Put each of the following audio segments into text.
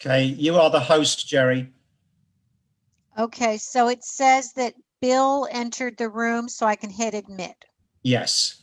Okay, you are the host, Jerry. Okay, so it says that Bill entered the room, so I can hit admit. Yes.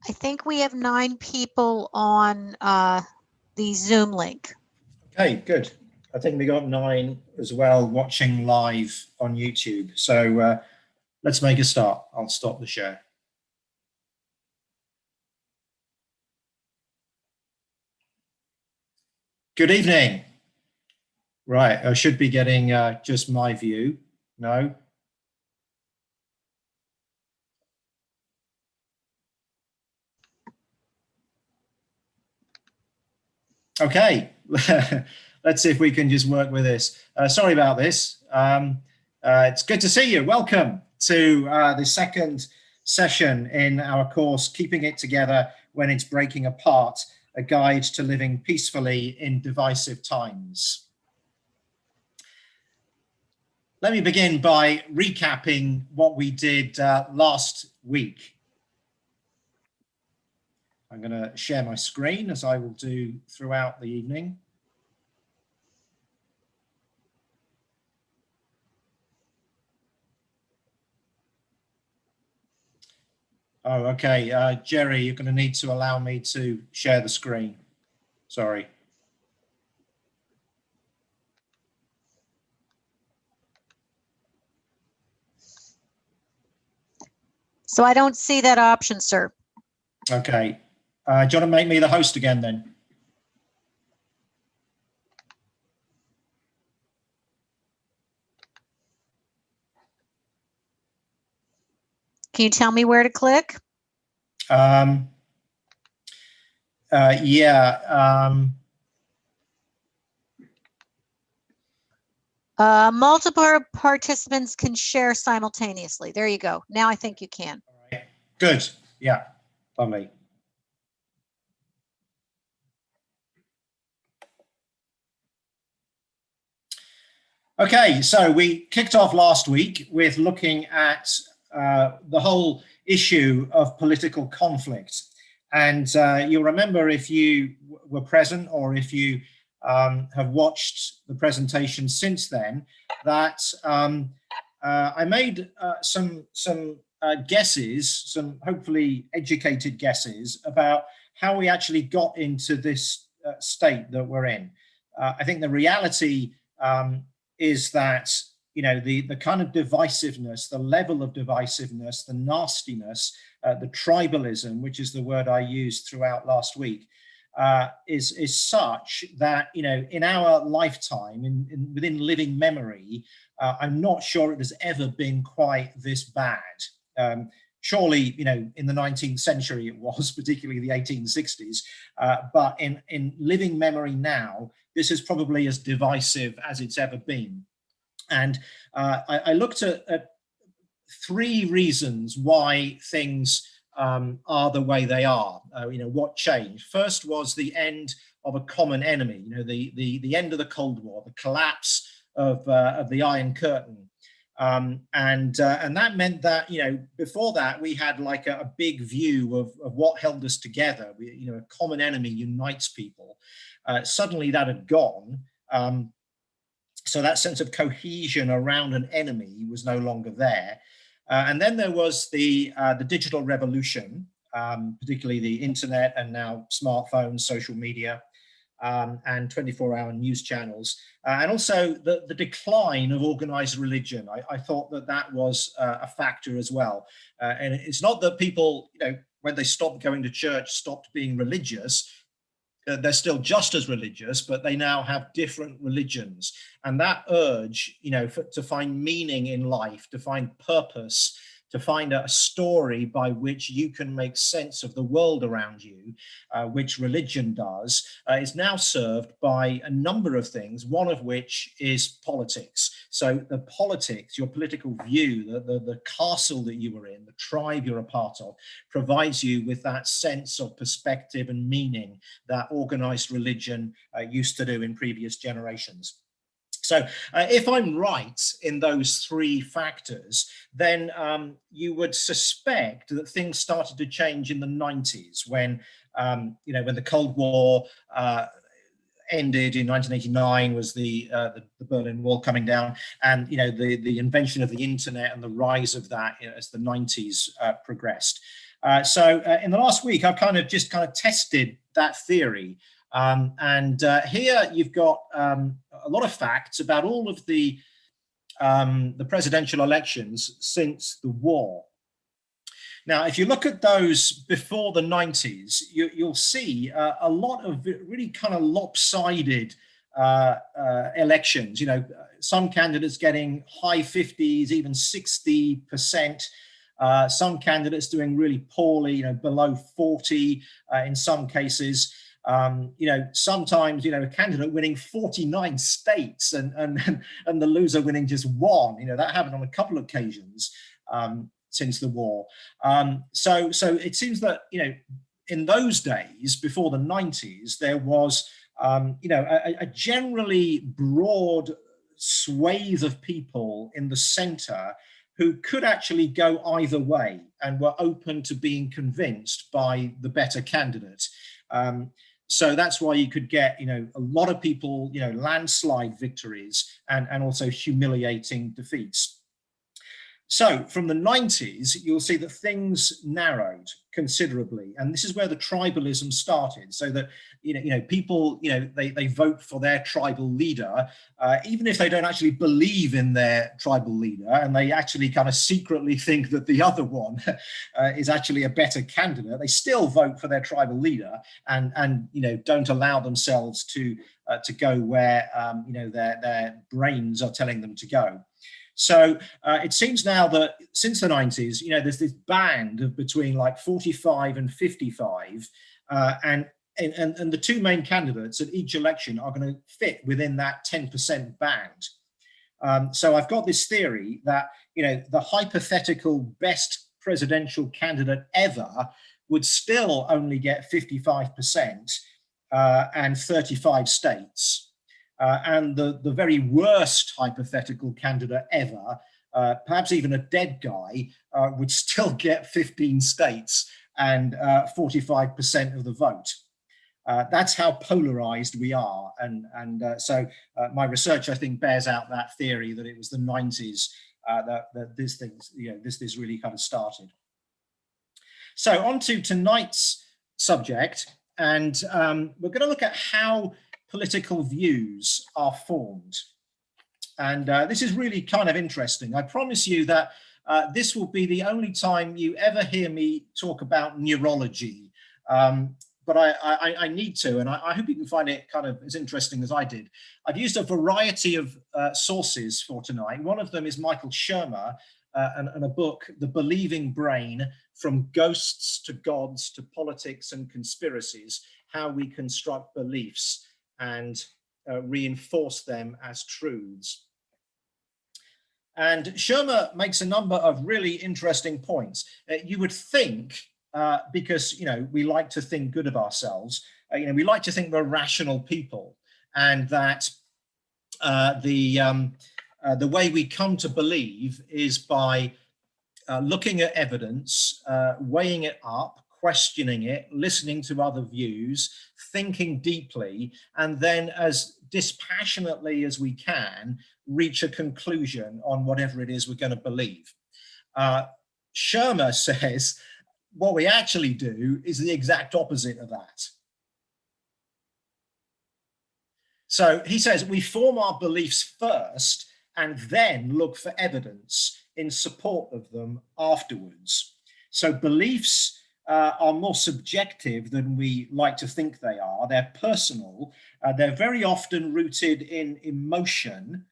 I think we have 9 people on the Zoom link. Okay, good. I think we got 9 as well watching live on YouTube. So let's make a start. I'll stop the share. Good evening. Right, I should be getting just my view. No? Okay, let's see if we can just work with this. Sorry about this. It's good to see you. Welcome to the second session in our course, Keeping It Together When It's Breaking Apart, a guide to living peacefully in divisive times. Let me begin by recapping what we did last week. I'm going to share my screen, as I will do throughout the evening. Oh, okay. Jerry, you're going to need to allow me to share the screen. Sorry. So I don't see that option, sir. Okay. Do you want to make me the host again then? Can you tell me where to click? Yeah. Multiple participants can share simultaneously. There you go. Now I think you can. All right. Good. Yeah. Lovely. Okay, so we kicked off last week with looking at the whole issue of political conflict. And you'll remember, if you were present or if you have watched the presentation since then, that I made some guesses, some hopefully educated guesses about how we actually got into this state that we're in. I think the reality is that, you know, the kind of divisiveness, the level of divisiveness, the nastiness, the tribalism, which is the word I used throughout last week, is such that, you know, in our lifetime, within living memory, I'm not sure it has ever been quite this bad. Surely, you know, in the 19th century it was, particularly the 1860s, but in living memory now, this is probably as divisive as it's ever been. And I looked at three reasons why things are the way they are. You know, what changed? First was the end of a common enemy. You know, the end of the Cold War, the collapse of the Iron Curtain, and that meant that, you know, before that we had like a big view of what held us together. You know, a common enemy unites people. Suddenly that had gone. So that sense of cohesion around an enemy was no longer there. And then there was the digital revolution, particularly the internet and now smartphones, social media, and 24-hour news channels, and also the decline of organized religion. I thought that was a factor as well. And it's not that people, you know, when they stopped going to church, stopped being religious. They're still just as religious, but they now have different religions. And that urge, you know, to find meaning in life, to find purpose, to find a story by which you can make sense of the world around you, which religion does, is now served by a number of things, one of which is politics. So the politics, your political view, the castle that you were in, the tribe you're a part of, provides you with that sense of perspective and meaning that organized religion used to do in previous generations. So if I'm right in those three factors, then you would suspect that things started to change in the 90s when, you know, when the Cold War ended in 1989, was the Berlin Wall coming down, and, you know, the invention of the internet and the rise of that, you know, as the 90s progressed. So in the last week, I've kind of tested that theory. Here you've got a lot of facts about all of the presidential elections since the war. Now, if you look at those before the 90s, you'll see a lot of really kind of lopsided elections. You know, some candidates getting high 50s, even 60%. Some candidates doing really poorly, you know, below 40 in some cases. You know, sometimes, you know, a candidate winning 49 states and the loser winning just one. You know, that happened on a couple of occasions since the war. So it seems that, you know, in those days before the 90s, there was, you know, a generally broad swathe of people in the center who could actually go either way and were open to being convinced by the better candidate. So that's why you could get, you know, a lot of people, you know, landslide victories and also humiliating defeats. So from the 90s, you'll see that things narrowed considerably. And this is where the tribalism started. So that, you know, people, you know, they vote for their tribal leader, even if they don't actually believe in their tribal leader, and they actually kind of secretly think that the other one is actually a better candidate. They still vote for their tribal leader and you know, don't allow themselves to go where, you know, their brains are telling them to go. So it seems now that since the 90s, you know, there's this band of between like 45 and 55, and the two main candidates at each election are going to fit within that 10% band. So I've got this theory that, you know, the hypothetical best presidential candidate ever would still only get 55% and 35 states. And the very worst hypothetical candidate ever, perhaps even a dead guy, would still get 15 states and 45% of the vote. That's how polarized we are. And so my research, I think, bears out that theory that it was the 90s that this thing, you know, this really kind of started. So on to tonight's subject, and we're going to look at how political views are formed. And this is really kind of interesting. I promise you that this will be the only time you ever hear me talk about neurology. but I need to, and I hope you can find it kind of as interesting as I did. I've used a variety of sources for tonight. One of them is Michael Shermer and a book, The Believing Brain, From Ghosts to Gods to Politics and Conspiracies, How We Construct Beliefs and Reinforce Them as Truths. And Shermer makes a number of really interesting points. You would think, because we like to think good of ourselves, we like to think we're rational people, and that the way we come to believe is by looking at evidence, weighing it up, questioning it, listening to other views, thinking deeply, and then as dispassionately as we can, reach a conclusion on whatever it is we're going to believe. Shermer says what we actually do is the exact opposite of that. So he says we form our beliefs first and then look for evidence in support of them afterwards. So beliefs are more subjective than we like to think they are. They're personal. They're very often rooted in emotion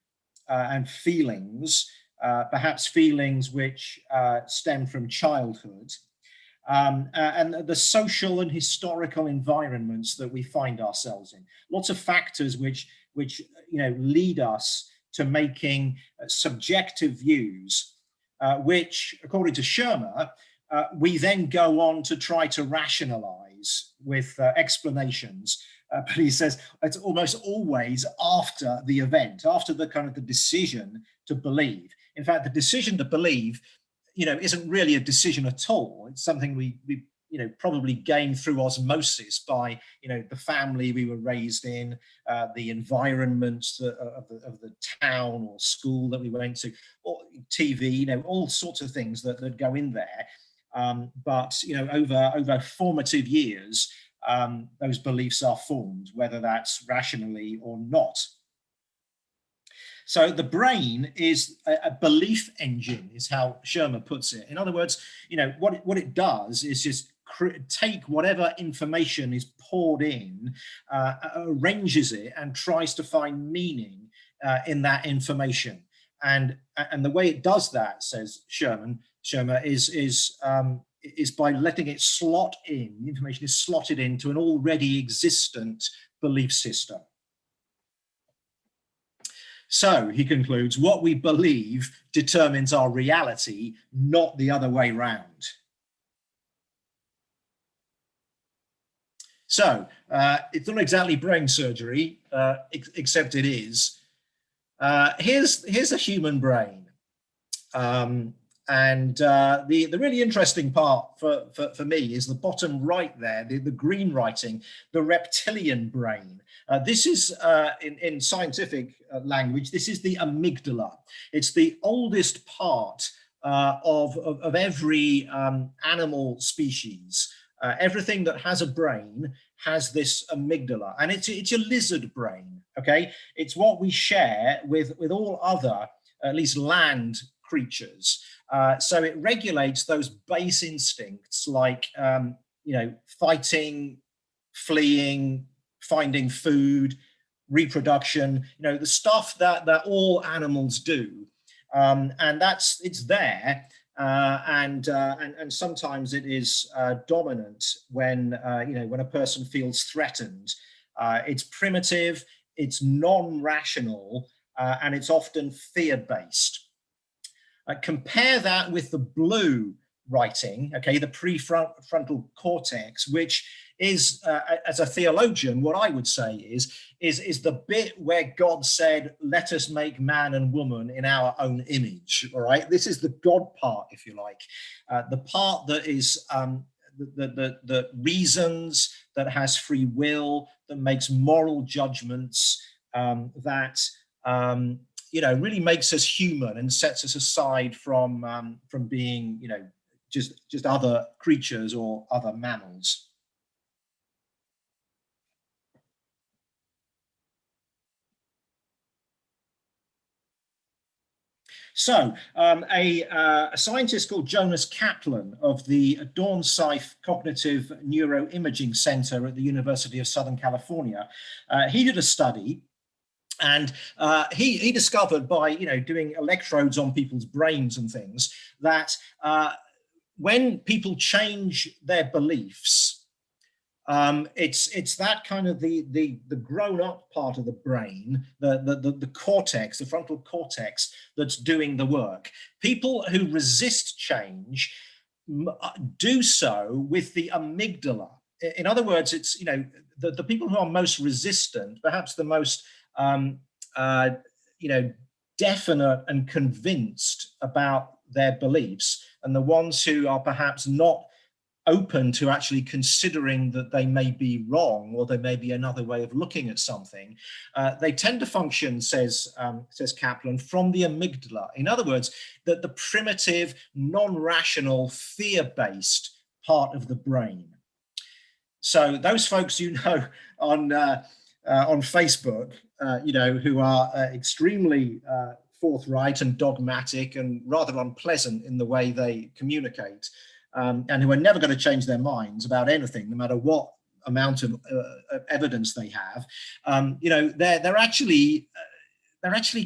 and feelings, perhaps feelings which stem from childhood, and the social and historical environments that we find ourselves in. Lots of factors which lead us to making subjective views, which, according to Shermer, we then go on to try to rationalize with explanations. But he says it's almost always after the event, after the kind of the decision to believe. In fact, the decision to believe, isn't really a decision at all. It's something we probably gain through osmosis by, the family we were raised in, the environment of the town or school that we went to, or TV, all sorts of things that go in there. But over formative years, those beliefs are formed, whether that's rationally or not. So the brain is a belief engine, is how Shermer puts it. In other words, what it does is just take whatever information is poured in, arranges it, and tries to find meaning in that information. And the way it does that, says Shermer, is by letting it slot in. The information is slotted into an already existent belief system. So, he concludes, what we believe determines our reality, not the other way round. So, it's not exactly brain surgery, except it is. Here's a human brain. The really interesting part for me is the bottom right there, the green writing, the reptilian brain. This is, in scientific language, this is the amygdala. It's the oldest part of every animal species. Everything that has a brain has this amygdala, and it's a lizard brain, okay? It's what we share with all other, at least land creatures. So it regulates those base instincts like, fighting, fleeing, finding food, reproduction, the stuff that all animals do. And it's there. And sometimes it is dominant when a person feels threatened. It's primitive, it's non-rational, and it's often fear-based. Compare that with the blue writing, okay, the prefrontal cortex, which is, as a theologian, what I would say is the bit where God said, let us make man and woman in our own image, all right? This is the God part, if you like. The part that is the reasons, that has free will, that makes moral judgments, that really makes us human and sets us aside from being, just other creatures or other mammals. So a scientist called Jonas Kaplan of the Dornsife Cognitive Neuroimaging Center at the University of Southern California, he did a study. And he discovered by doing electrodes on people's brains and things that when people change their beliefs, it's that kind of the grown up part of the brain, the cortex, the frontal cortex, that's doing the work. People who resist change do so with the amygdala. In other words, it's the people who are most resistant, perhaps the most definite and convinced about their beliefs, and the ones who are perhaps not open to actually considering that they may be wrong or there may be another way of looking at something, they tend to function, says Kaplan, from the amygdala. In other words, that the primitive, non-rational, fear-based part of the brain. So those folks on Facebook, who are extremely forthright and dogmatic and rather unpleasant in the way they communicate, and who are never going to change their minds about anything, no matter what amount of evidence they have, they're actually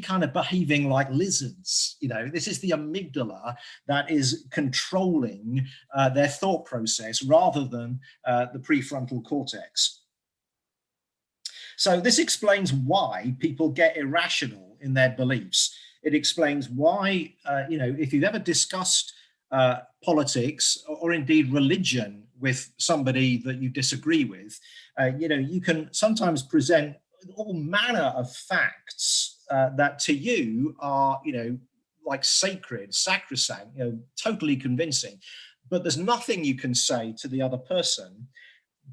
kind of behaving like lizards. This is the amygdala that is controlling their thought process rather than the prefrontal cortex. So this explains why people get irrational in their beliefs. It explains why, if you've ever discussed politics or indeed religion with somebody that you disagree with, you can sometimes present all manner of facts that to you are, like sacred, sacrosanct, totally convincing. But there's nothing you can say to the other person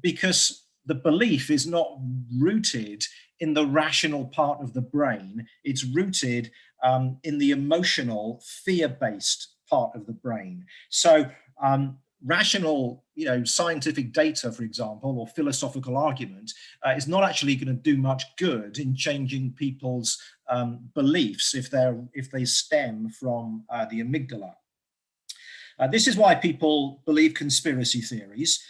because the belief is not rooted in the rational part of the brain. It's rooted in the emotional, fear-based part of the brain. So rational, scientific data, for example, or philosophical argument is not actually going to do much good in changing people's beliefs if they stem from the amygdala. This is why people believe conspiracy theories,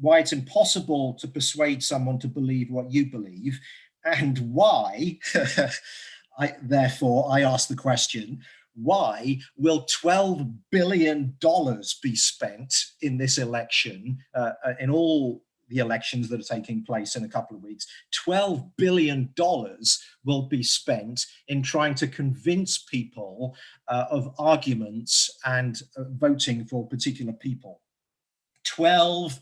why it's impossible to persuade someone to believe what you believe, and why, therefore, I ask the question, why will $12 billion be spent in this election, in all the elections that are taking place in a couple of weeks? $12 billion will be spent in trying to convince people of arguments and voting for particular people. 12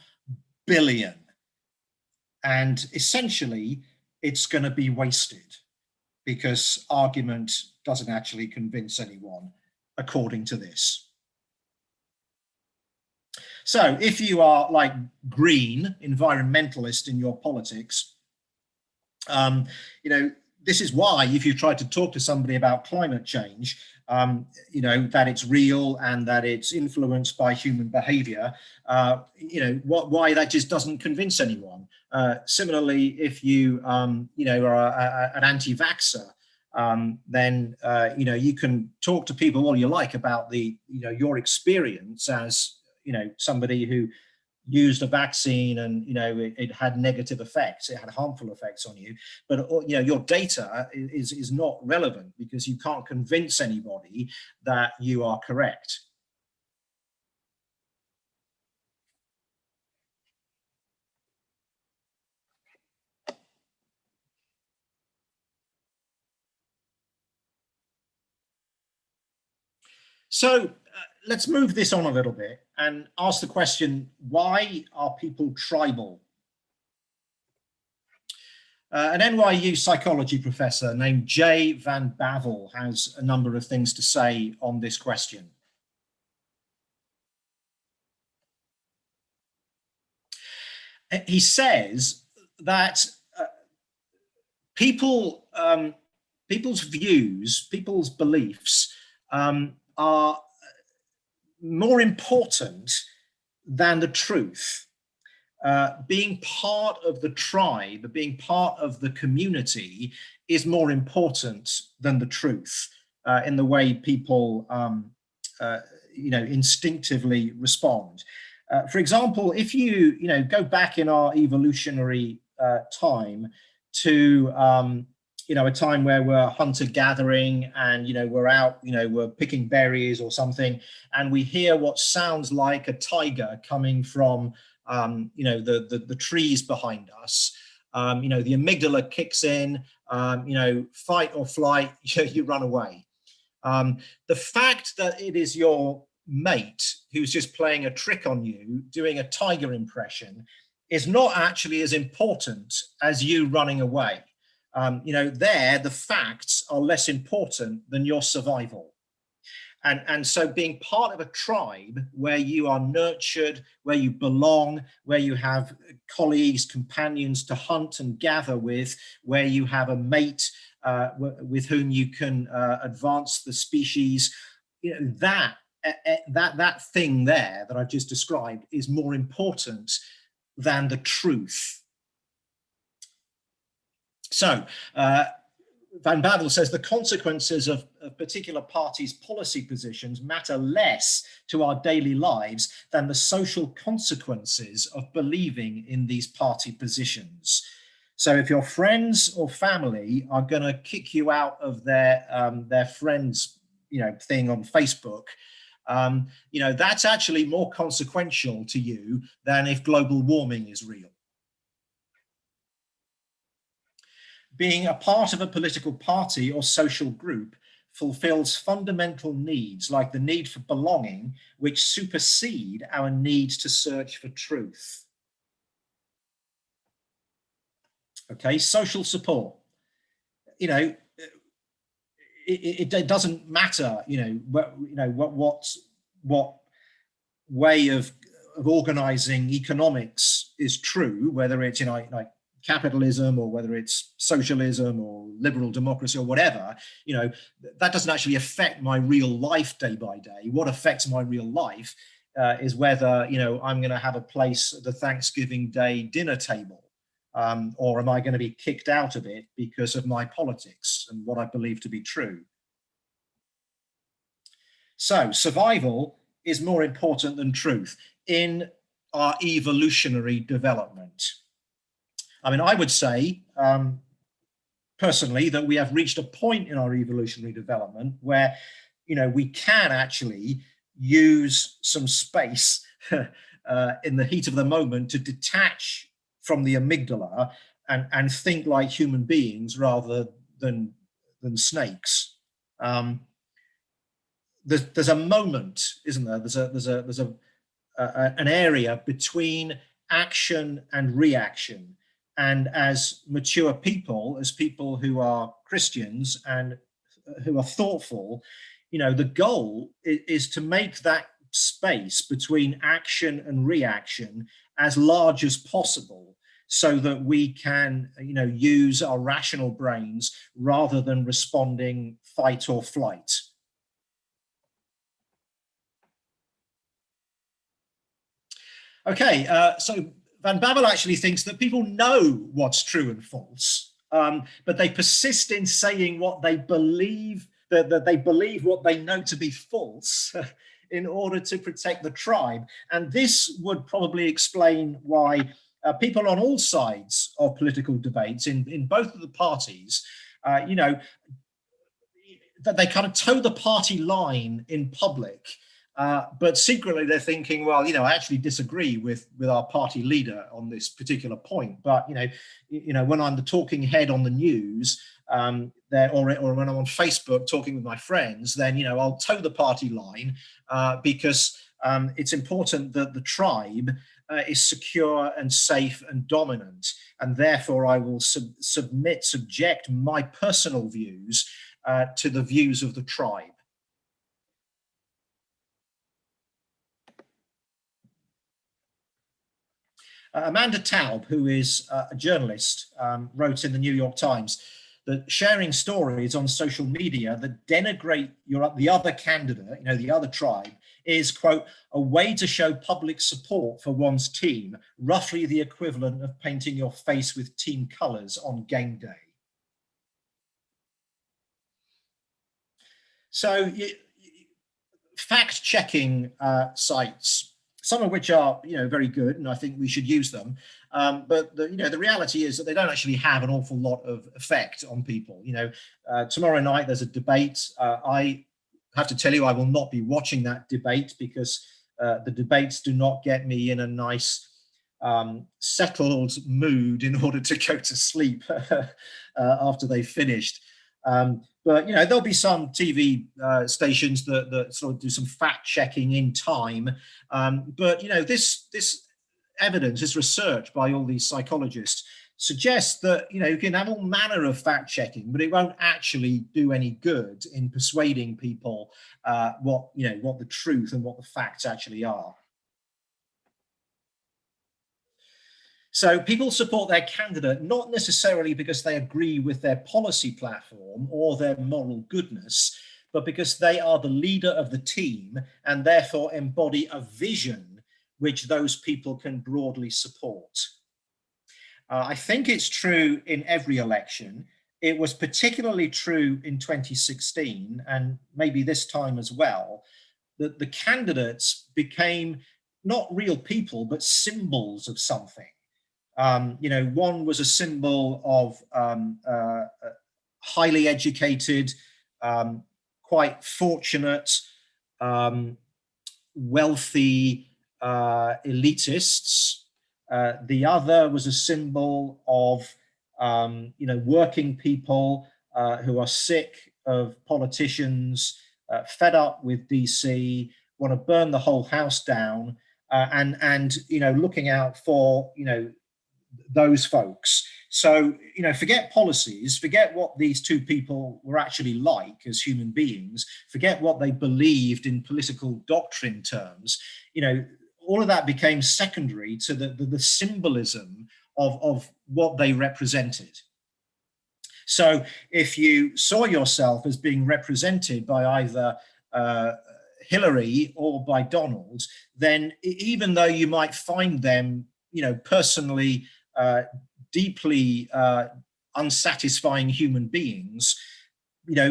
billion. And essentially, it's going to be wasted because argument doesn't actually convince anyone, according to this. So if you are like green, environmentalist in your politics, this is why if you try to talk to somebody about climate change, that it's real and that it's influenced by human behavior, why that just doesn't convince anyone. Similarly, if you, are an anti-vaxxer, then, you can talk to people all you like about your experience as, somebody who used a vaccine and, it had negative effects, it had harmful effects on you. But, your data is not relevant because you can't convince anybody that you are correct. So let's move this on a little bit and ask the question, why are people tribal? An NYU psychology professor named Jay Van Bavel has a number of things to say on this question. He says that people's views, people's beliefs are more important than the truth. Being part of the tribe, being part of the community is more important than the truth. in the way people, instinctively respond. For example, if you go back in our evolutionary time to a time where we're hunter gathering and we're out, we're picking berries or something, and we hear what sounds like a tiger coming from the trees behind us. The amygdala kicks in, fight or flight, you run away. The fact that it is your mate who's just playing a trick on you, doing a tiger impression, is not actually as important as you running away. The facts are less important than your survival. And so being part of a tribe where you are nurtured, where you belong, where you have colleagues, companions to hunt and gather with, where you have a mate with whom you can advance the species, that thing there that I've just described is more important than the truth. So Van Bavel says the consequences of a particular party's policy positions matter less to our daily lives than the social consequences of believing in these party positions. So if your friends or family are going to kick you out of their friends, thing on Facebook, that's actually more consequential to you than if global warming is real. Being a part of a political party or social group fulfills fundamental needs like the need for belonging, which supersede our need to search for truth. Okay, social support. It doesn't matter, what way of organizing economics is true, whether it's like capitalism or whether it's socialism or liberal democracy or whatever. That doesn't actually affect my real life day by day. What affects my real life is whether I'm going to have a place at the Thanksgiving Day dinner table, or am I going to be kicked out of it because of my politics and what I believe to be true. So survival is more important than truth in our evolutionary development. I mean, I would say, personally, that we have reached a point in our evolutionary development where, we can actually use some space in the heat of the moment to detach from the amygdala and think like human beings rather than snakes. There's a moment, isn't there? There's an area between action and reaction. And as mature people, as people who are Christians and who are thoughtful, the goal is to make that space between action and reaction as large as possible so that we can, use our rational brains rather than responding fight or flight. Okay, so Van Bavel actually thinks that people know what's true and false, but they persist in saying what they believe, that they believe what they know to be false in order to protect the tribe. And this would probably explain why people on all sides of political debates in both of the parties, that they kind of toe the party line in public. But secretly they're thinking, well, I actually disagree with our party leader on this particular point. But when I'm the talking head on the news, or when I'm on Facebook talking with my friends, then I'll toe the party line because it's important that the tribe is secure and safe and dominant, and therefore I will subject my personal views to the views of the tribe. Amanda Taub, who is a journalist, wrote in the New York Times that sharing stories on social media that denigrate the other candidate, the other tribe, is, quote, a way to show public support for one's team, roughly the equivalent of painting your face with team colors on game day. So fact-checking sites, some of which are very good, and I think we should use them. But the reality is that they don't actually have an awful lot of effect on people. Tomorrow night there's a debate. I have to tell you, I will not be watching that debate because the debates do not get me in a nice settled mood in order to go to sleep after they've finished. But there'll be some TV stations that sort of do some fact checking in time. But this evidence, this research by all these psychologists suggests that you can have all manner of fact checking, but it won't actually do any good in persuading people what the truth and what the facts actually are. So people support their candidate not necessarily because they agree with their policy platform or their moral goodness, but because they are the leader of the team and therefore embody a vision which those people can broadly support. I think it's true in every election. It was particularly true in 2016, and maybe this time as well, that the candidates became not real people, but symbols of something. One was a symbol of highly educated, quite fortunate, wealthy elitists. The other was a symbol of, working people who are sick of politicians, fed up with DC, want to burn the whole house down, and looking out for those folks. So forget policies, forget what these two people were actually like as human beings, forget what they believed in political doctrine terms. All of that became secondary to the symbolism of what they represented. So if you saw yourself as being represented by either Hillary or by Donald, then even though you might find them personally deeply unsatisfying human beings,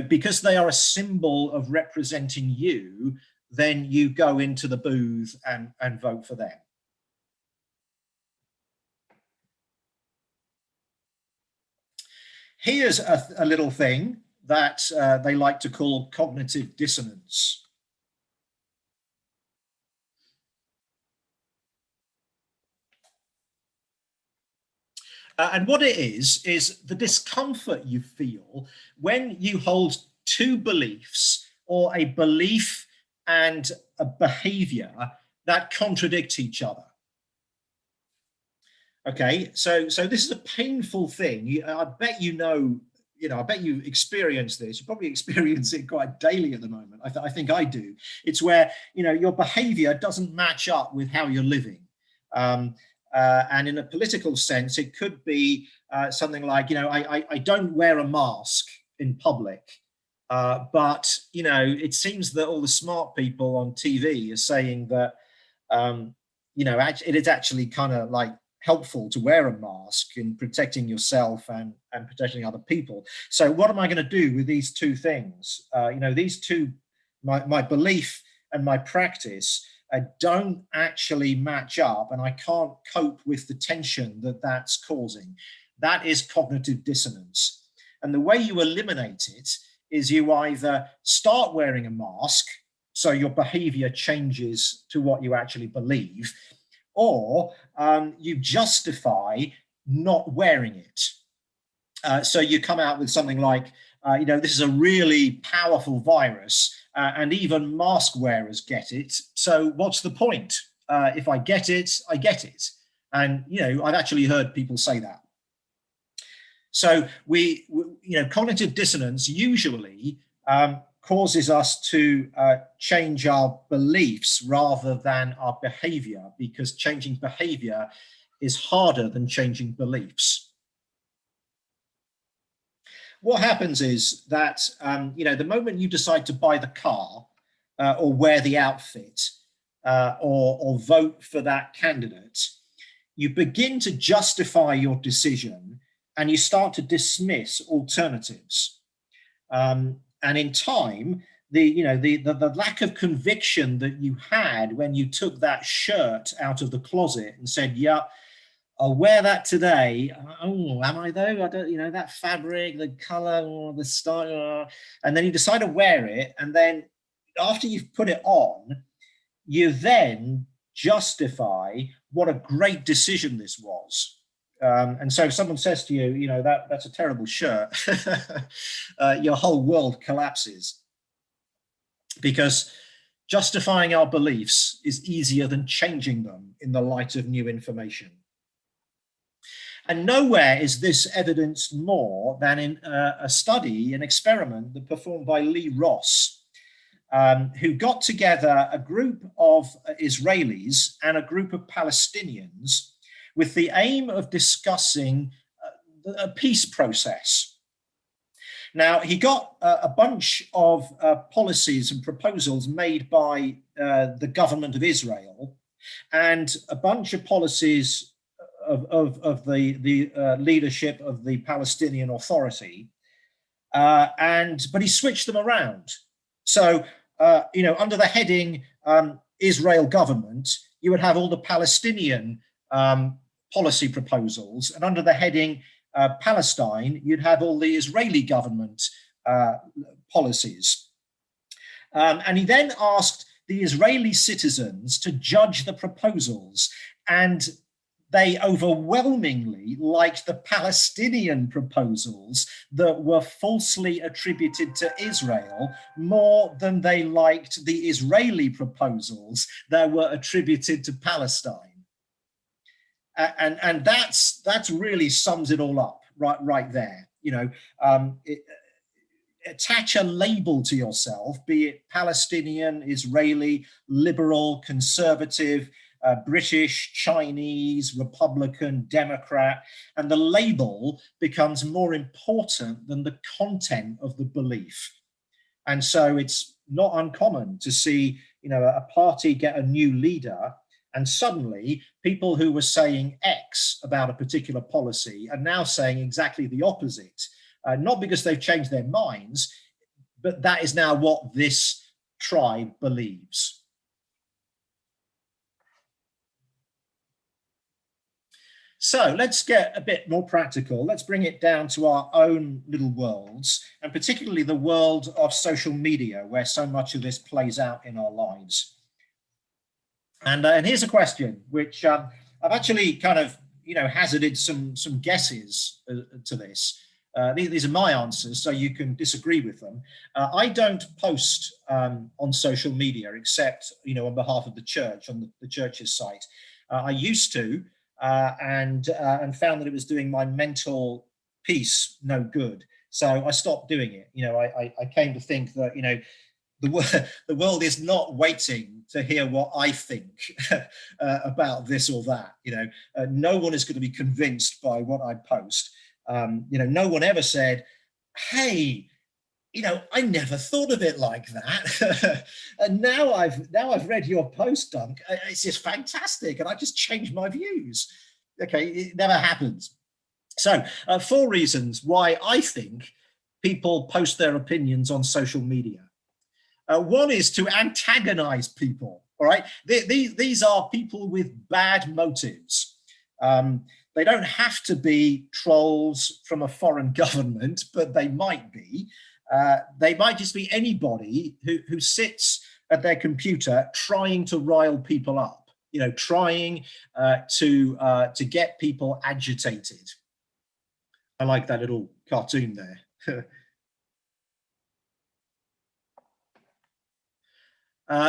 because they are a symbol of representing you, then you go into the booth and vote for them. Here's a little thing that they like to call cognitive dissonance. And what it is the discomfort you feel when you hold two beliefs, or a belief and a behavior that contradict each other. Okay, so this is a painful thing. I bet I bet you experience this. You probably experience it quite daily at the moment. I think I do. It's where your behavior doesn't match up with how you're living. And in a political sense, it could be something like, I don't wear a mask in public, but, it seems that all the smart people on TV are saying that, it is actually kind of like helpful to wear a mask in protecting yourself and protecting other people. So what am I going to do with these two things? These two, my belief and my practice, don't actually match up, and I can't cope with the tension that that's causing. That is cognitive dissonance. And the way you eliminate it is you either start wearing a mask, so your behavior changes to what you actually believe, or you justify not wearing it. So you come out with something like, this is a really powerful virus, and even mask wearers get it. So what's the point? If I get it, I get it. And, I've actually heard people say that. So we cognitive dissonance usually causes us to change our beliefs rather than our behavior, because changing behavior is harder than changing beliefs. What happens is that, the moment you decide to buy the car or wear the outfit or vote for that candidate, you begin to justify your decision and you start to dismiss alternatives. And in time, the lack of conviction that you had when you took that shirt out of the closet and said, yeah, I'll wear that today. Oh, am I though? I don't, that fabric, the color, or the style, and then you decide to wear it. And then after you've put it on, you then justify what a great decision this was. And so if someone says to you, that's a terrible shirt, your whole world collapses, because justifying our beliefs is easier than changing them in the light of new information. And nowhere is this evidenced more than in a study, an experiment that performed by Lee Ross, who got together a group of Israelis and a group of Palestinians with the aim of discussing a peace process. Now, he got a bunch of policies and proposals made by the government of Israel, and a bunch of policies of the leadership of the Palestinian Authority, but he switched them around. So, under the heading Israel government, you would have all the Palestinian policy proposals, and under the heading Palestine, you'd have all the Israeli government policies. And he then asked the Israeli citizens to judge the proposals, and they overwhelmingly liked the Palestinian proposals that were falsely attributed to Israel more than they liked the Israeli proposals that were attributed to Palestine. And that's really sums it all up right there. Attach a label to yourself, be it Palestinian, Israeli, liberal, conservative, British, Chinese, Republican, Democrat, and the label becomes more important than the content of the belief. And so it's not uncommon to see, a party get a new leader, and suddenly people who were saying X about a particular policy are now saying exactly the opposite, not because they've changed their minds, but that is now what this tribe believes. So let's get a bit more practical. Let's bring it down to our own little worlds, and particularly the world of social media, where so much of this plays out in our lives. And here's a question which I've actually kind of, hazarded some guesses to this. These are my answers, so you can disagree with them. I don't post on social media except, on behalf of the church, on the church's site. I used to, and found that it was doing my mental peace no good. So I stopped doing it. I came to think that, the world is not waiting to hear what I think about this or that. No one is going to be convinced by what I post. No one ever said, hey, I never thought of it like that. And now I've read your post, Dunk. It's just fantastic. And I just changed my views. Okay, it never happens. So 4 reasons why I think people post their opinions on social media. One is to antagonize people. All right. These are people with bad motives. They don't have to be trolls from a foreign government, but they might be. They might just be anybody who sits at their computer trying to rile people up, trying to get people agitated. I like that little cartoon there.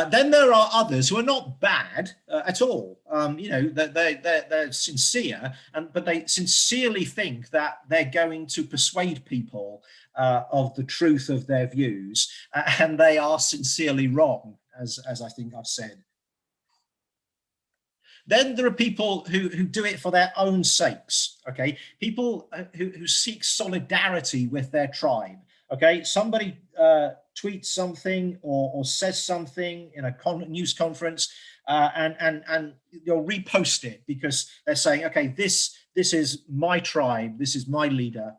Then there are others who are not bad at all. They're sincere, but they sincerely think that they're going to persuade people of the truth of their views, and they are sincerely wrong, as I think I've said. Then there are people who do it for their own sakes. Okay, people who seek solidarity with their tribe. Okay, somebody tweets something or says something in a news conference, and you'll repost it because they're saying, okay, this is my tribe, this is my leader,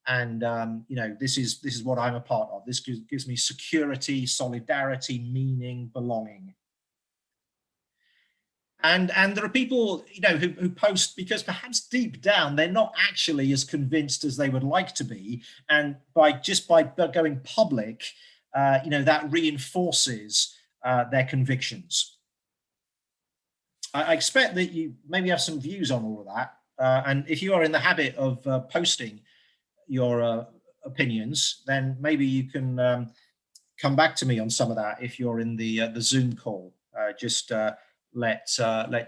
And you know, this is what I'm a part of. This gives me security, solidarity, meaning, belonging. And there are people, you know, who post because perhaps deep down they're not actually as convinced as they would like to be, and by going public, you know, that reinforces their convictions. I expect that you maybe have some views on all of that, and if you are in the habit of posting your opinions, then maybe you can come back to me on some of that if you're in the Zoom call. Just let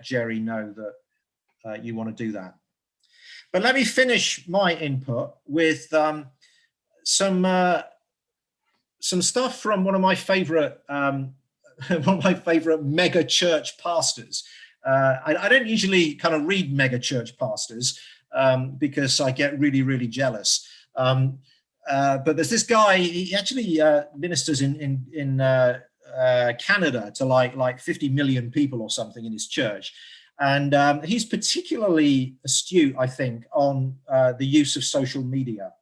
Jerry know that you want to do that. But let me finish my input with some stuff from one of my favorite mega church pastors. I don't usually kind of read mega church pastors because I get really jealous. But there's this guy. He actually ministers in Canada to like 50 million people or something in his church, and he's particularly astute, I think, on the use of social media.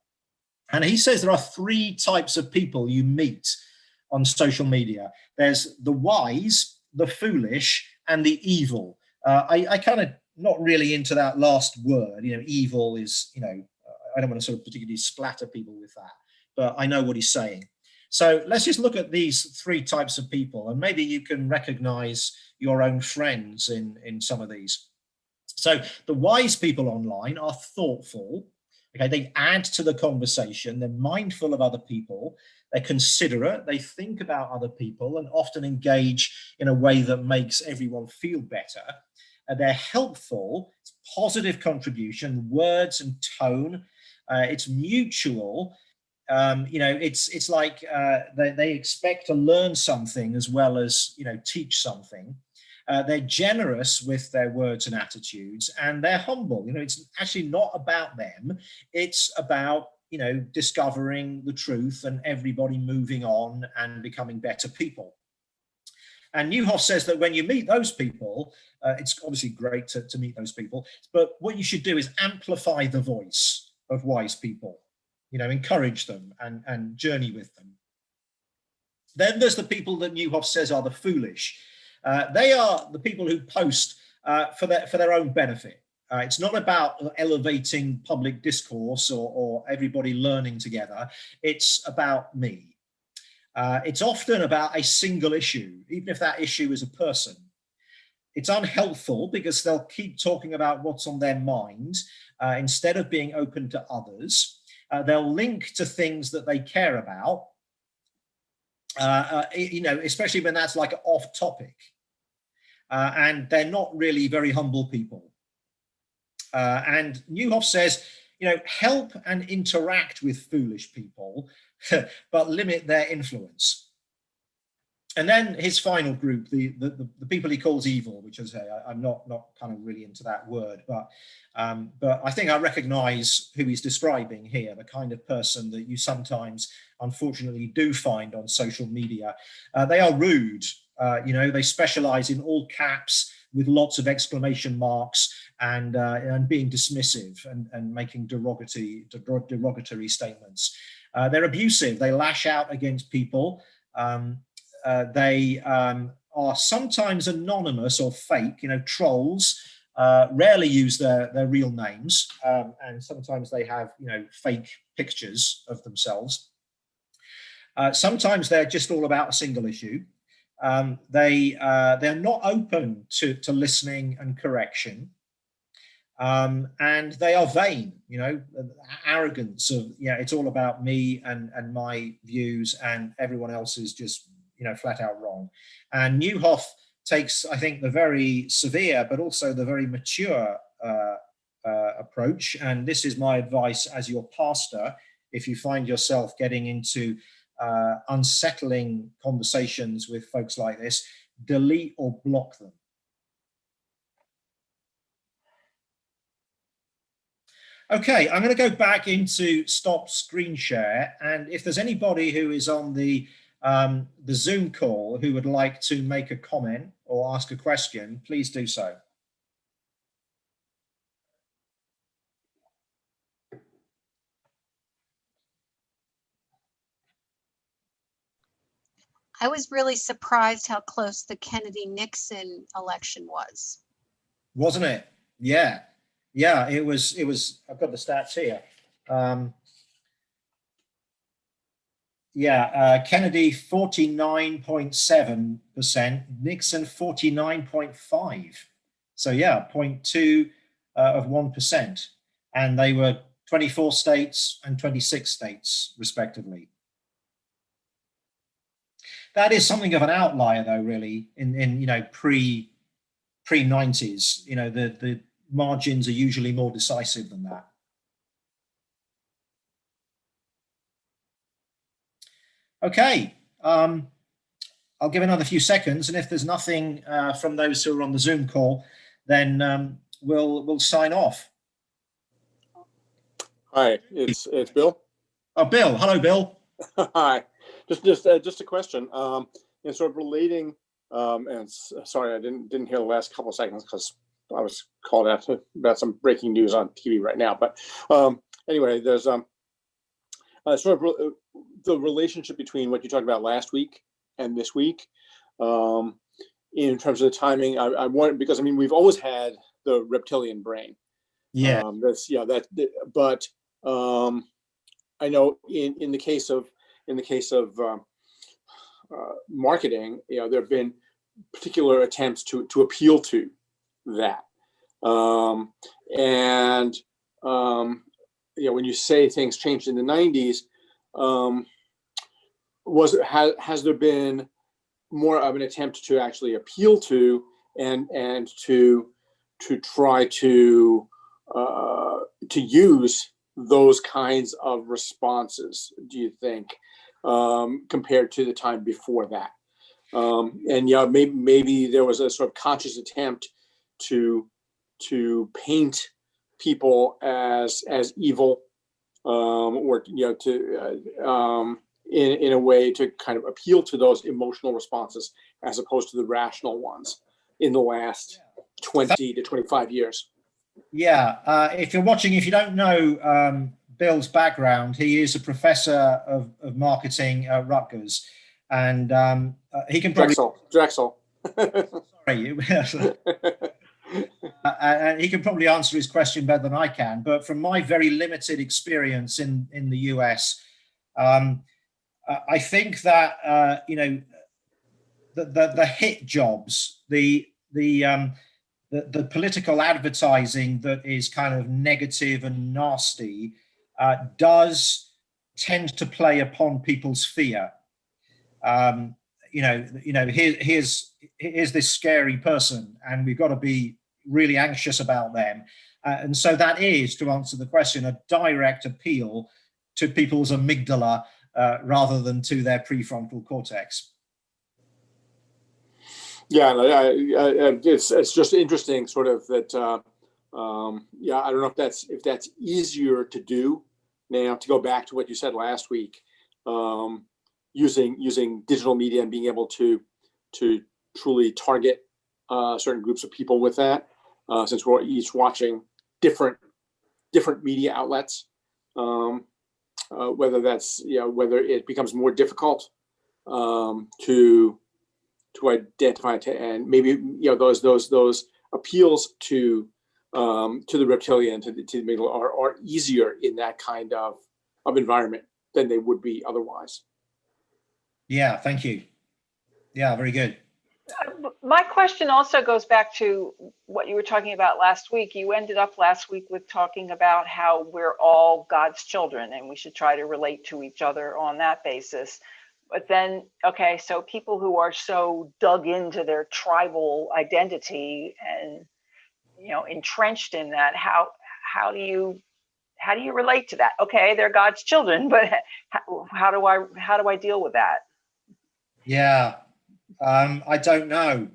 And he says there are three types of people you meet on social media. There's the wise, the foolish, and the evil. I kind of not really into that last word. You know, evil is, you know, I don't want to sort of particularly splatter people with that, but I know what he's saying. So let's just look at these three types of people, and maybe you can recognize your own friends in some of these. So the wise people online are thoughtful. Okay, they add to the conversation. They're mindful of other people. They're considerate. They think about other people and often engage in a way that makes everyone feel better. They're helpful. It's positive contribution, words and tone. It's mutual. You know, it's like they expect to learn something as well as, you know, teach something. They're generous with their words and attitudes, and they're humble. You know, it's actually not about them. It's about, you know, discovering the truth and everybody moving on and becoming better people. And Newhoff says that when you meet those people, it's obviously great to meet those people, but what you should do is amplify the voice of wise people. You know, encourage them and journey with them. Then there's the people that Newhoff says are the foolish. They are the people who post for their own benefit. It's not about elevating public discourse or everybody learning together. It's about me. It's often about a single issue, even if that issue is a person. It's unhelpful because they'll keep talking about what's on their mind instead of being open to others. They'll link to things that they care about, you know, especially when that's like off topic. And they're not really very humble people. And Newhoff says, you know, help and interact with foolish people, but limit their influence. And then his final group, the people he calls evil, which is, I'm not kind of really into that word, but I think I recognize who he's describing here, the kind of person that you sometimes, unfortunately, do find on social media. They are rude, you know, they specialize in all caps with lots of exclamation marks and being dismissive and making derogatory statements. They're abusive, they lash out against people. They are sometimes anonymous or fake, you know, trolls rarely use their real names, and sometimes they have, you know, fake pictures of themselves. Sometimes they're just all about a single issue. They're not open to listening and correction. And they are vain, you know, arrogance of, yeah, it's all about me and my views, and everyone else is just, you know, flat out wrong. And Newhoff takes, I think, the very severe but also the very mature approach. And this is my advice as your pastor: if you find yourself getting into unsettling conversations with folks like this, delete or block them. Okay, I'm going to go back into stop screen share, and if there's anybody who is on the Zoom call who would like to make a comment or ask a question, please do so. I was really surprised how close the Kennedy-Nixon election was. Wasn't it? Yeah. Yeah, it was, I've got the stats here. Kennedy 49.7%, Nixon 49.5. So yeah, 0.2 of 1%. And they were 24 states and 26 states, respectively. That is something of an outlier, though, really, in pre-90s. The margins are usually more decisive than that. Okay, I'll give another few seconds, and if there's nothing from those who are on the Zoom call, then we'll sign off. Hi, it's Bill. Oh, Bill. Hello, Bill. Hi. Just a question. And sort of relating. And sorry, I didn't hear the last couple of seconds because I was called out about some breaking news on TV right now. But anyway, there's sort of the relationship between what you talked about last week and this week, in terms of the timing. I want, because I mean, we've always had the reptilian brain. Yeah. But I know in the case of marketing, there have been particular attempts to appeal to that. When you say things changed in the 90s, has there been more of an attempt to actually appeal to and to try to use those kinds of responses, do you think, compared to the time before that? Maybe there was a sort of conscious attempt to paint people as evil, or in a way to kind of appeal to those emotional responses as opposed to the rational ones in the last 20 to 25 years. Yeah, if you're watching, if you don't know Bill's background, he is a professor of marketing at Rutgers, and he can probably Drexel. Sorry, and he can probably answer his question better than I can. But from my very limited experience in the US, I think that the hit jobs, the political advertising that is kind of negative and nasty does tend to play upon people's fear. Here's this scary person, and we've got to be really anxious about them. And so that is, to answer the question, a direct appeal to people's amygdala rather than to their prefrontal cortex. Yeah, it's just interesting, sort of that. I don't know if that's easier to do now. To go back to what you said last week, using digital media and being able to truly target certain groups of people with that, since we're each watching different media outlets, whether it becomes more difficult to identify and maybe those appeals to the reptilian, to the middle, are easier in that kind of environment than they would be otherwise. Yeah, thank you. Yeah, very good. My question also goes back to what you were talking about last week. You ended up last week with talking about how we're all God's children and we should try to relate to each other on that basis. But then, okay, so people who are so dug into their tribal identity and, entrenched in that, how do you relate to that? Okay, they're God's children, but how do I deal with that? Yeah, I don't know.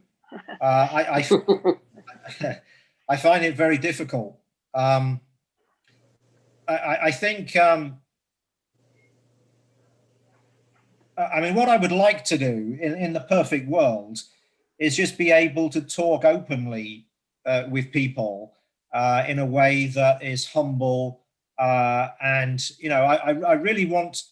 I find it very difficult. I think. What I would like to do in the perfect world is just be able to talk openly with people in a way that is humble, and I really want,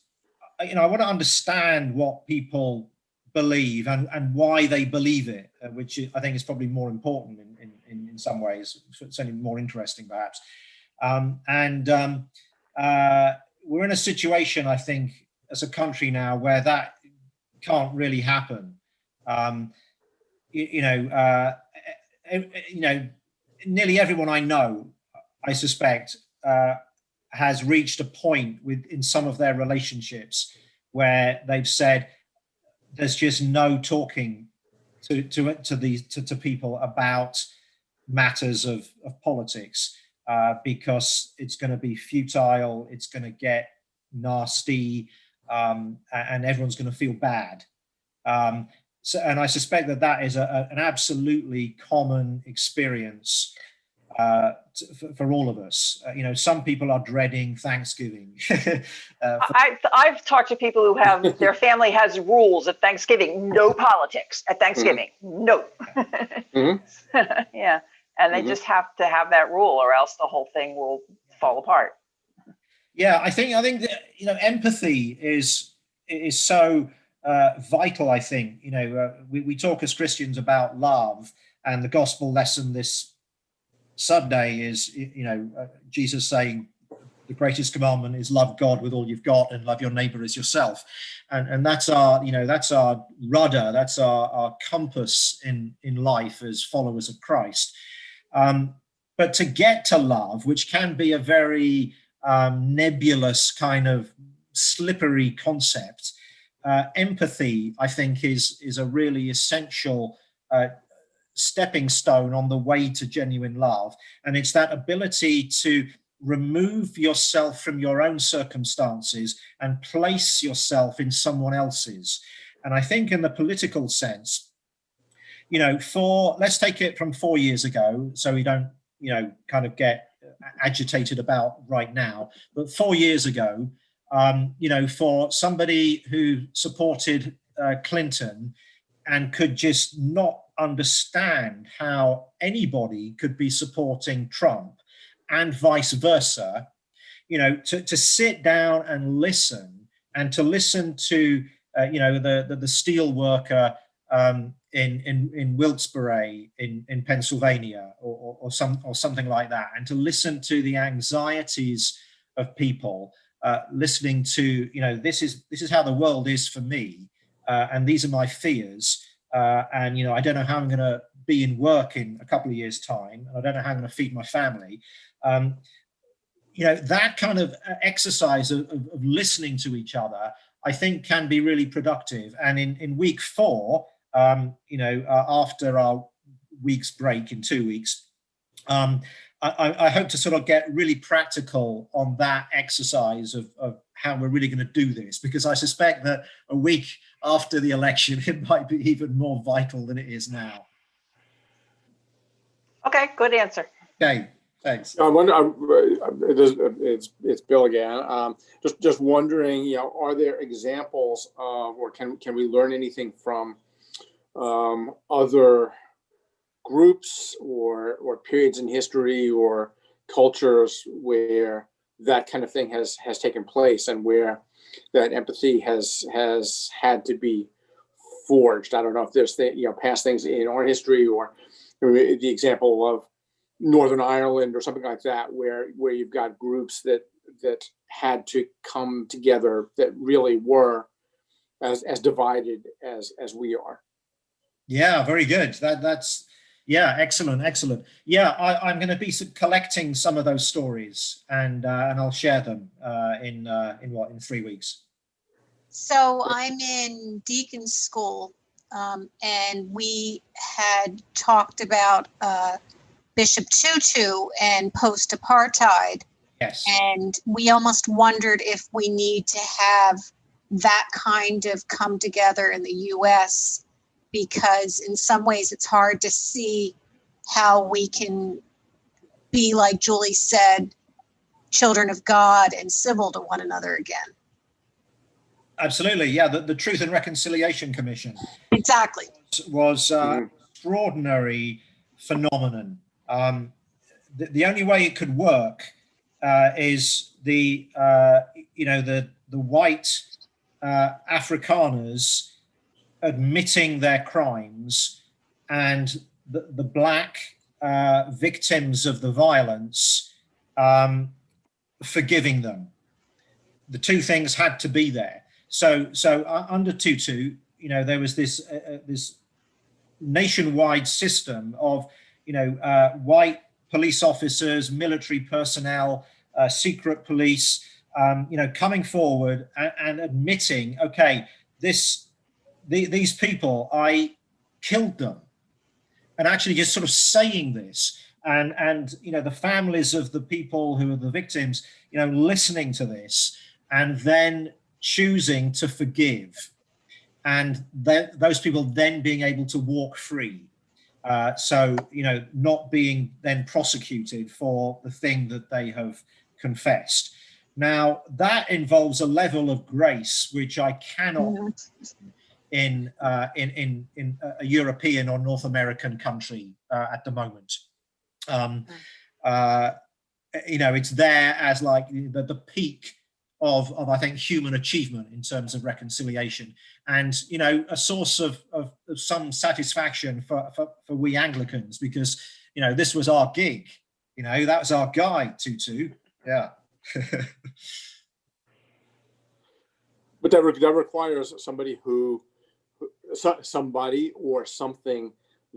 I want to understand what people believe and why they believe it, which I think is probably more important in some ways, certainly more interesting perhaps. We're in a situation, I think, as a country now where that can't really happen. Nearly everyone I know, I suspect, has reached a point in some of their relationships where they've said there's just no talking to people about matters of politics, because it's going to be futile, it's going to get nasty, and everyone's going to feel bad. And I suspect that is an absolutely common experience for all of us. Some people are dreading Thanksgiving. I've talked to people who have their family has rules at Thanksgiving: no politics at Thanksgiving. No. Yeah, and they just have to have that rule, or else the whole thing will fall apart. Yeah, I think that empathy is so vital. I think we talk as Christians about love, and the gospel lesson this Sunday is Jesus saying the greatest commandment is love God with all you've got and love your neighbor as yourself, and that's our rudder, that's our compass in life as followers of Christ. But to get to love, which can be a very nebulous kind of slippery concept, empathy, I think, is a really essential stepping stone on the way to genuine love. And it's that ability to remove yourself from your own circumstances and place yourself in someone else's. And I think in the political sense, let's take it from 4 years ago, so we don't kind of get agitated about right now, but 4 years ago, for somebody who supported Clinton and could just not understand how anybody could be supporting Trump and vice versa, to sit down and listen, and to listen to the steel worker in Wilkes-Barre in Pennsylvania or something like that, and to listen to the anxieties of people, listening to this is how the world is for me, and these are my fears, and I don't know how I'm going to be in work in a couple of years' time, and I don't know how I'm going to feed my family. That kind of exercise of listening to each other, I think, can be really productive. And in week 4, after our week's break in 2 weeks, I hope to sort of get really practical on that exercise of how we're really going to do this, because I suspect that a week after the election, it might be even more vital than it is now. Okay, good answer. Okay, thanks. I wonder. It's Bill again. Just wondering, are there examples of, or can we learn anything from other groups or periods in history or cultures where that kind of thing has taken place, and where that empathy has had to be forged? I don't know if there's past things in our history, or the example of Northern Ireland or something like that, where you've got groups that had to come together that really were as divided as we are. Yeah, very good. That's excellent. Yeah, I'm going to be collecting some of those stories, and I'll share them in 3 weeks. So I'm in Deacon School, and we had talked about Bishop Tutu and post-apartheid. Yes. And we almost wondered if we need to have that kind of come together in the U.S., because in some ways it's hard to see how we can be, like Julie said, children of God and civil to one another again. Absolutely. Yeah, the Truth and Reconciliation Commission. Exactly. Was extraordinary phenomenon. The only way it could work is the white Afrikaners admitting their crimes and the black victims of the violence forgiving them. The two things had to be there. So under Tutu, you know, there was this this nationwide system of, you know, white police officers, military personnel, secret police, you know, coming forward and admitting, okay, these people, I killed them, and actually just sort of saying this, and you know, the families of the people who are the victims, you know, listening to this and then choosing to forgive, and those people then being able to walk free. So, you know, not being then prosecuted for the thing that they have confessed. Now, that involves a level of grace which I cannot in a European or North American country at the moment. You know, it's there as like the peak of I think human achievement in terms of reconciliation, and you know, a source of some satisfaction for we Anglicans, because you know, this was our gig, you know, that was our guy, Tutu. Yeah. But that requires somebody somebody or something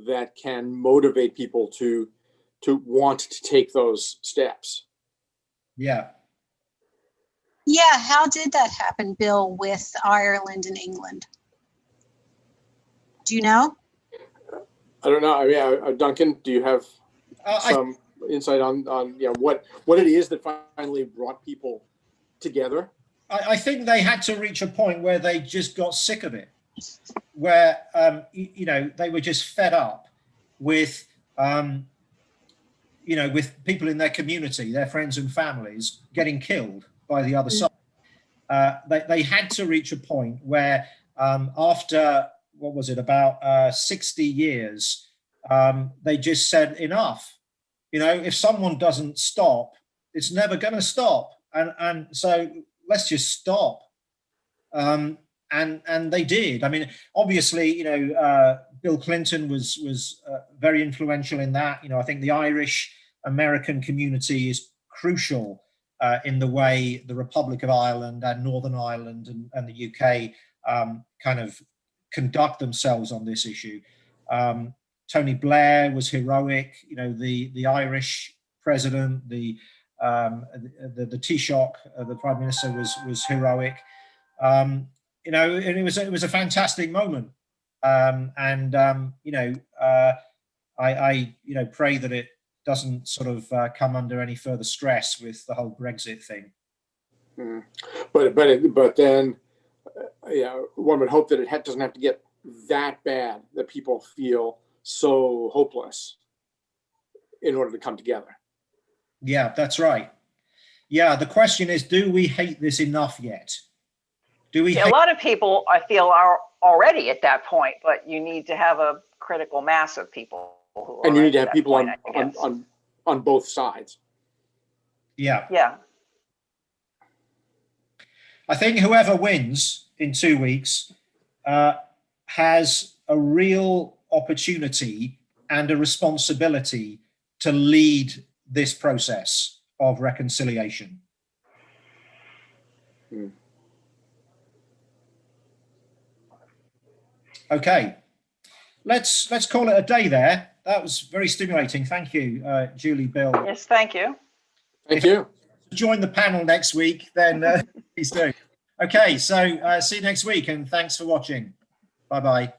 that can motivate people to want to take those steps. Yeah. Yeah, how did that happen, Bill, with Ireland and England? Do you know? I don't know. I mean, Duncan, do you have some insight on you know, what it is that finally brought people together? I think they had to reach a point where they just got sick of it, where you know, they were just fed up with you know, with people in their community, their friends and families getting killed by the other side. They had to reach a point where after, what was it, about 60 years, they just said enough. You know, if someone doesn't stop, it's never going to stop. And so let's just stop. And they did. I mean, obviously, you know, Bill Clinton was very influential in that. You know, I think the Irish American community is crucial in the way the Republic of Ireland and Northern Ireland and the UK kind of conduct themselves on this issue. Tony Blair was heroic. You know, the Irish president, the Taoiseach, the Prime Minister, was heroic. You know, and it was a fantastic moment. You know, I you know, pray that it doesn't sort of come under any further stress with the whole Brexit thing. But then, yeah, one would hope that it doesn't have to get that bad that people feel so hopeless in order to come together. Yeah, that's right. Yeah, the question is, do we hate this enough yet? Do we? A lot of people, I feel, are already at that point, but you need to have a critical mass of people. And you need to have people on both sides. Yeah. Yeah. I think whoever wins in 2 weeks has a real opportunity and a responsibility to lead this process of reconciliation. Okay, let's call it a day there. That was very stimulating. Thank you, Julie, Bill. Yes, thank you. Thank you. Join the panel next week, then please do. Okay, so see you next week, and thanks for watching. Bye-bye.